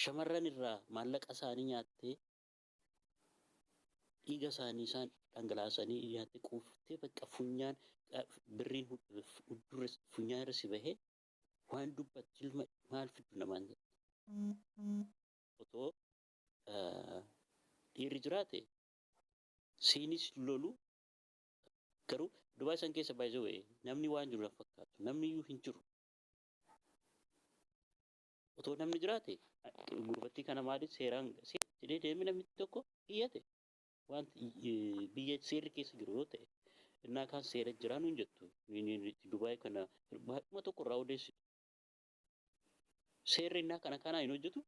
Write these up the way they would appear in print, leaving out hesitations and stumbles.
shamarran irraa maallaqa isaanii nyaattee dhiiga isaanii isaan dhangalaasanii nyaattee quuftee bakka funyaan birriin funyaan irra si bahee waan dubbatti ilma maal fiddu namaan jette. Otoo dhiirri jiraate siinis lolu garuu Dubaay san keessa baay'ee namni waan jiru fakkaatu namni iyyuu hin jiru. Otoo namni jiraate gurbattii kana maaliif seeraan jedhee deemee namni tokko iyyate wanti biyya seerri keessa jiru yoo ta'e innaa kaan seera jiraan hin jettu Dubaay kana baay'uma tokko irraa odeessitu. Seerri innaa kana hin hojjetu.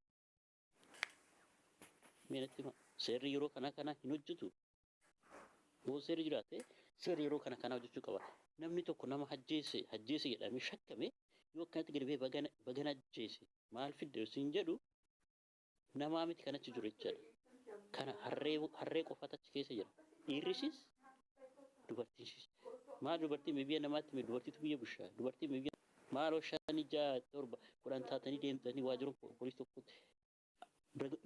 Meenatti seerri yeroo kana hin hojjetu. Yoo seerri jiraate seerri yeroo kana hojjechuu qaba. Namni tokko nama ajjeese jedhamee shakkame yoo akkanatti gadi ba'ee bagana ajjeese maal fidde siin jedhu namaa miti kanatti jiru jechaadha. Kana harree qofatu achi keessa jira. Dhiirrisis dubartiisis. Maal dubartiin biyya namaatti dubartiitu biyya bushaa. Dubartiin biyya maaloo 5 6 7 10 taatanii deemtanii waajjira poolisii tokkotti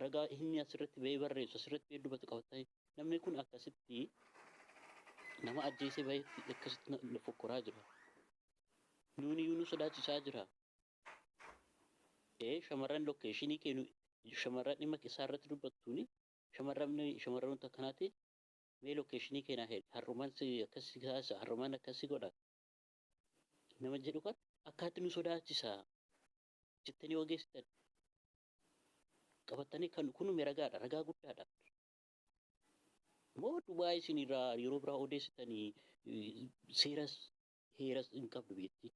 ragaa inni asirratti ba'ee barreessu asirratti ba'ee dubbatu qabatanii namni kun akkasitti nama ajjeesee ba'ee akkasitti fokkoraa jira. Nuuni iyyuu nu sodaachisaa jira. Shamarran lokeeshinii kennu shamarran dhimma keessaa irratti dubbattuuni shamarran akkanaati mee lokeeshinii kennaa harrumaan akkasii kaasa harrumaan akkasii godha. Nama jedhu kan akkaatti nu sodaachisaa jettanii ogeessitan qabatanii kan kunume ragaadha ragaa guddaadha. Moo Dubaay isinirraa yeroo biraa odeessitanii seeras heeras hin qabdu biyyattii.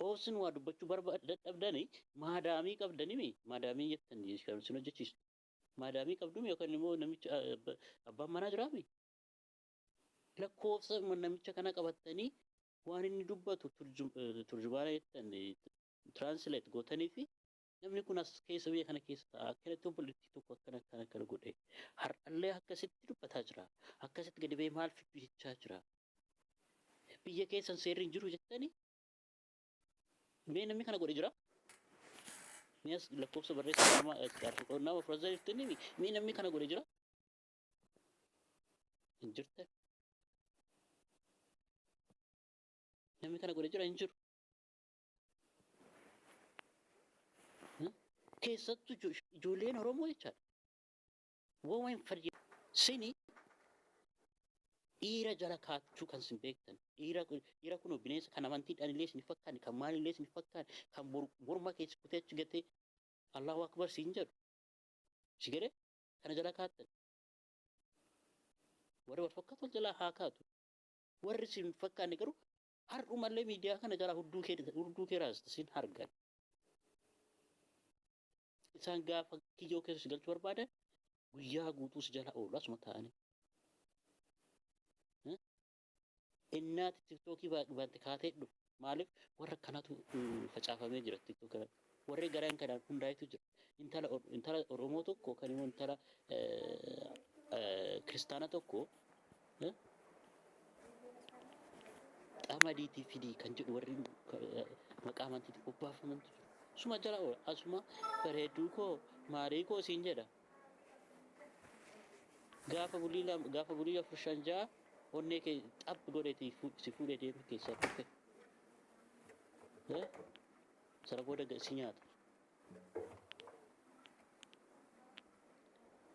Oosin waa dubbachuu dadhabdanii maadaamii qabdanii maadaamii jettanii kan isin hojjechiistu. Maadaamii qabduu yookaan immoo namicha abbaan manaa jiraami. Lakkoofsa namicha kana qabatanii waan inni dubbatu turjumaana jettan translate gootanii fi namni kun as keessa biyya kana keessa ta'a akkanatti obboleettii tokko akkana godhe har'allee akkasitti dubbataa jira akkasitti gadi ba'ee maal fiddu jechaa jira. Biyya keessan seerri hin jiru jettanii mee namni kana godhe jira. Mias lakkoofsa barreessaa nama furaazaa jirtanii mee namni kana godhe jira. Hin jirtan. Namni kana godhe jira hin jiru. Keessattuu ijoolleen Oromoo jechaadha. Waan sini dhiira jala kaachuu kan sin beektan. Dhiira kun bineensa kan amantiidhaan illee sin fakkaanne kan maalillee sin fakkaanne kan morma keessa kutee achi gatee Allahu Akbar siin jedhu. Si jedhee kana jala kaattan. Warri wal fakkaatu wal jalaa haa kaatu. Warri sin fakkaanne garuu har'umallee miidiyaa kana jala hudduu keeraas sin argan. Isaan gaafa kiyyoo keessa galchuu barbaadan guyyaa guutuu si jala oolu asuma ta'anii. Innaati tiktookii baante kaatee dhufu maaliif warra kanatu facaafamee jira tiktook kana warri garaan kanaan hundaa'etu jira. Intala Oromoo tokko kan immoo intala kiristaana tokko xamadiitii fidii kan jedhu warri maqaa amantiitiin bobbaafamantu jiru. Suma jala asuma bareedduu koo maarii koo siin jedha. Gaafa bulii 4-5 onnee kee xaphi godheetii si fuudhee deemu keessaa dhufe. Sana booda si nyaata.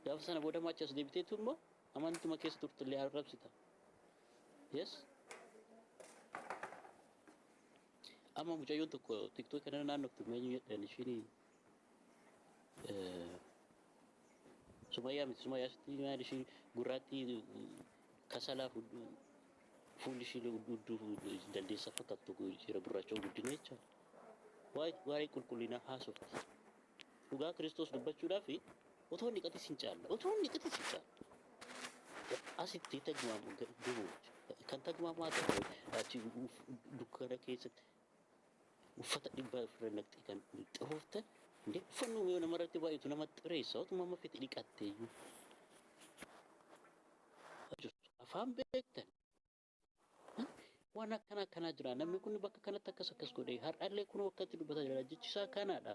Gaafa sana booda maachas deebiteetu immoo amantuma keessa turtillee arrabsita. Yes. Amma mucayyoon tokko tiktook kana naannoftu meenyu jedhan ishiin Sumayyaa sitti maal ishii gurraatti kasalaa fuulli ishii hudduu dandeessa fakkaattu jira gurraachoo guddina jecha waa'ee qulqullinaa haasofti. Dhugaa Kiristoos dubbachuudhaaf otoo niqatis hin caalla. Asitti tagmaamu deemu kan tagmaamaa ta'e achi dukkana keessatti uffata dhibbaa ofirra naqxee kan xurooftan indee uffannoo yoo namarratti baay'atu nama xireessa otuma amma fedhi dhiqattee iyyuu. Afaan beektan waan akkana jira namni kun bakka kanatti akkas godhe har'allee kun wakkatti dubbata jira jechisaa kanaadha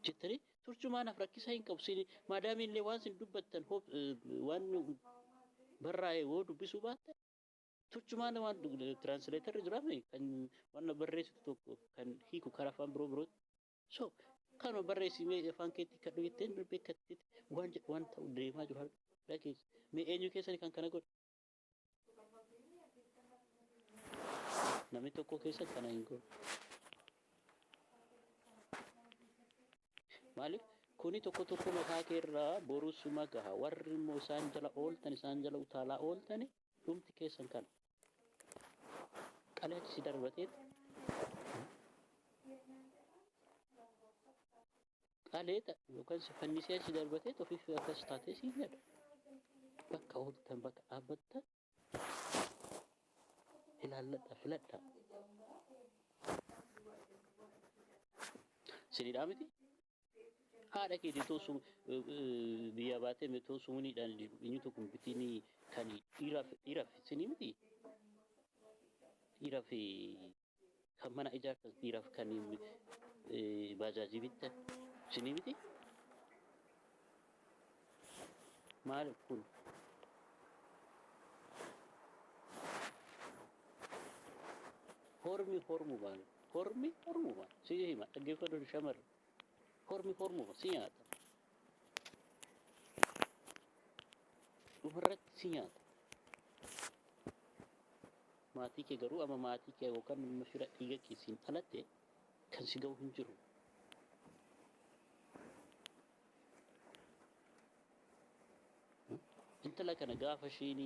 jettanii turjumaanaaf rakkisaa hin qabu sin maadaamiillee waan sin dubbattan waan barraa'ee woo dubbisuu baatte turjumaan waan translator jira kan waan barreessitu tokko kan hiiku karaa afaan biroo so kan barreessimee afaan keetti kan dhugetteen beekatti waan ta'u deemaa jiru har'a keessa mee eenyu keessanii kan kana godhe namni tokko keessa kana hin godhu maaliif kuni tokko mataa keerraa borusuma gaha warri immoo isaan jala ooltan isaan jala utaalaa ooltani dhumti keessan kana qalee si darbatee qaleeta yookaan si fannisee si darbatee ofiif akkas taatee si jedha bakka ooltan bakka dhaabbatta ilaalladha filadha sinidhaa miti haadha keetii tosuu biyya baatee metoo sumuuniidhaan inni tokko bitiin kan dhiiraaf sinii miti dhiiraaf kan mana ijaarsa dhiiraaf kan baajaajii bittan sinii miti maal kun hormi hormuma si hima dhaggeeffadhu shamar hormuma si nyaata dhumarratti si nyaata maatii kee garuu ama maatii kee yookaan nama fira dhiiga keessiin dhalatte kan si ga'u hin jiru intala kana gaafa ishiin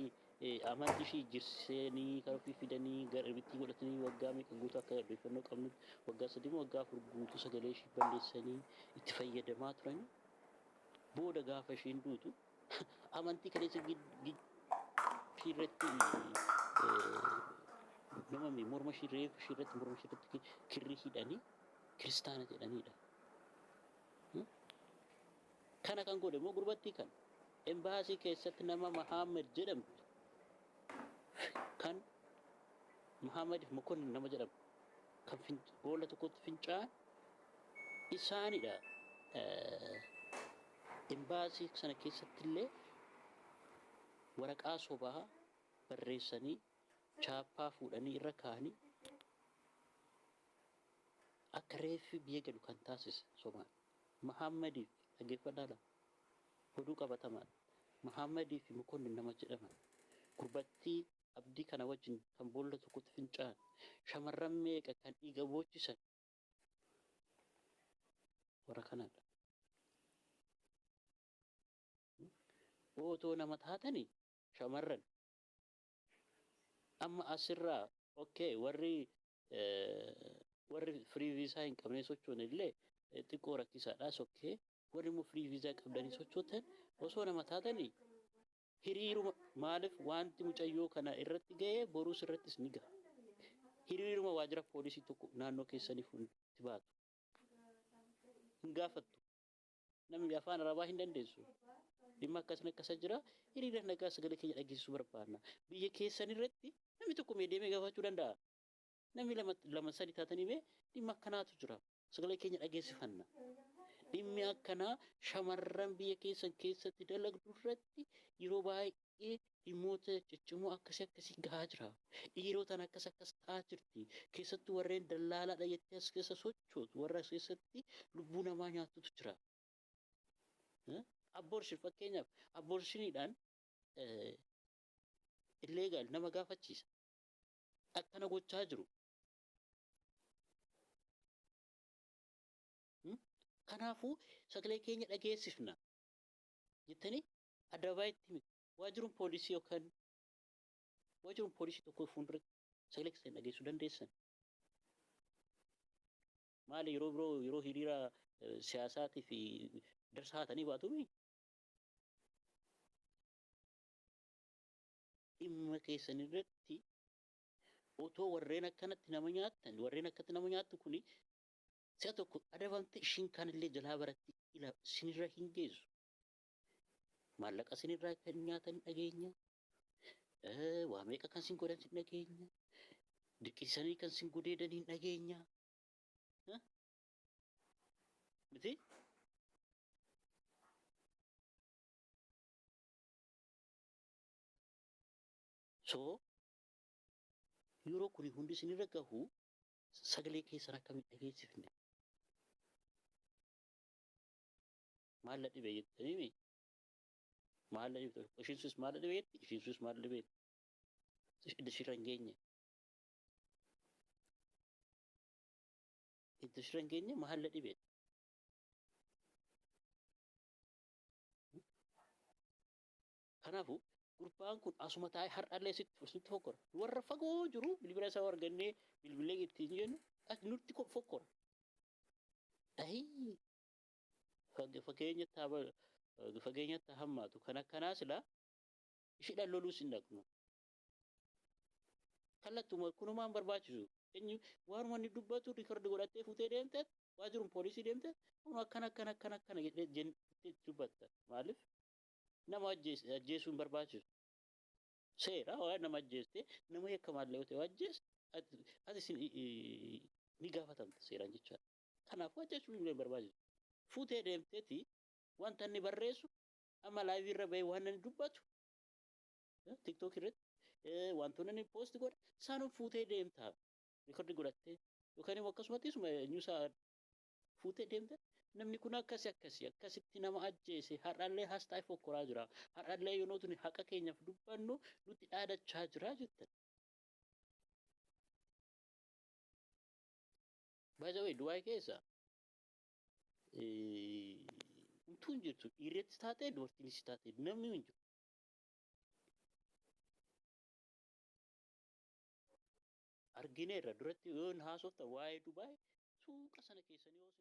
amantii ishii jirseenii kan ofii fidanii gara bittii godhatanii waggaa meeqa guutuu akka odeeffannoo qabnu waggaa 3 waggaa 4 guutuu sagalee ishii balleessanii itti fayyadamaa turan booda gaafa ishiin duutu amantii kaleessa irratti nama morma ishii reefu ishii irratti morma ishii irratti kirrii hidhanii kiristaana jedhanidha. Kana kan godhe immoo gurbattii kan embaasii keessatti nama Muhammad jedhamu kan Muhammad Mokonnin nama jedhamu kan boolla tokkotti fincaan isaanidha. Embaasii sana keessatti illee waraqaa sobaa barreessanii chaappaa fuudhanii irra kaa'anii akka reeffi biyya galu kan taasise sobaan Muhammadiif dhaggeeffadhaadha. Oduu qabatamaan Muhammadii fi Mokonnin nama jedhaman gurbattii abdii kana wajjin kan boolla tokkotti fincaan shamarran meeqa kan dhiiga boochisan warra kanadha. Otoo nama taatanii shamarran amma asirraa okay warri free visa hin qabne sochoon illee xiqqoo rakkisaadhaas okay warri immoo free visa qabdanii sochootan osoo nama taatanii hiriiruma maaliif wanti mucayyoo kana irratti ga'ee boruus irrattis ni ga'a. Hiriiruma waajjira poolisii tokko naannoo keessaniif itti baatu. Hin gaafattu. Namni afaan arabaa hin dandeessu. Dhimma akkasa jira hiriira nagaa sagalee keenya dhageessisuu barbaanna. Biyya keessan irratti namni tokko deemee gaafachuu danda'a. Namni lama sadi taatanii mee dhimma akkanaatu jira. Sagalee keenya dhageessifanna. Dhimmi akkanaa shamarran biyya keessan keessatti dalagdu irratti yeroo baay'ee dhimmoota ciccimoo akkasii gahaa jira. Dhiirotaan akkas ta'aa jirti. Keessattuu warreen dallaalaadha jettee as keessa sochootu warra keessatti lubbuu namaa nyaatutu jira. Abortion fakkeenyaaf abortioniidhaan illeegaal nama gaafachiisa. Akkana gochaa jiru. Kanaafuu sagalee keenya dhageessifna jettanii adda baay'eetti waajjiruun poolisii yookaan waajjiruun poolisii tokko fuulduratti sagalee keessan dhageessuu dandeessan. Maali yeroo biroo yeroo hiriira siyaasaatii fi darsaa ta'anii baatumi. Dhimma keessan irratti otoo warreen akkanatti nama nyaattu kuni si'a tokko adabamte ishiin kanillee jalaa baratti sinirra hin geessu. Maallaqa sinirraa kan nyaatan dhageenya. Waa meeqa kan sin godhan sin dhageenya. Dirqisanii kan sin gudeedan hin dhageenya. Miti? So yeroo kuni hundi isinirra gahu sagalee keessan akkamitti dhageessifne? Maal na dhibe jettanii maal na dhibee ishiin sus maal na dhibeetti ishiin sus maal na dhibeetti ishirra hin geenye. Ishirra hin geenye maal na dhibeetti. Kanaafuu gurbaan kun asuma taa'ee har'allee sitti fokkora. Warra fagoo jiru bilbila isaa argannee bilbilee ittiin jennu as nutti fokkora. Ayii fageenyatti hammaatu kan akkanaa silaa ishiidhaan loluus hin dhaqnu. Kallattuma kunumaan barbaachisu. Waanuma inni dubbatu riikardi godhattee fuutee deemte waajiruun poolisii deemte akkana jedhee dubbatta. Maaliif? Nama ajjeesuun barbaachisu. Seera waan nama ajjeeste nama yakkamaallee yoo ta'e ajjeeste ati ni gaafatamta seeraan jechuudha. Kanaafuu ajjeesuun hin barbaachisu. Fuutee deemteeti wanta inni barreessu amma laayivii irra bahee waan inni dubbatu tiktook irratti wantoonni inni poosti godhe isaanuun fuutee deemtaa riikardi godhattee yookaan immoo akkasumattis nyuusaa fuutee deemte namni kun akkasitti nama ajjeese har'allee haastaa fokkoraa jira har'allee yoo nuti haqa keenyaaf dubbannu nuti dhaadachaa jira jettan. By the way, du'aa keessa utuu hin jirtu dhiirrittis taate dubartiinis taate namni hin jiru. Argineerra duratti yoo hin haasofta waa'ee Dubaay suuqa sana keessanii yoo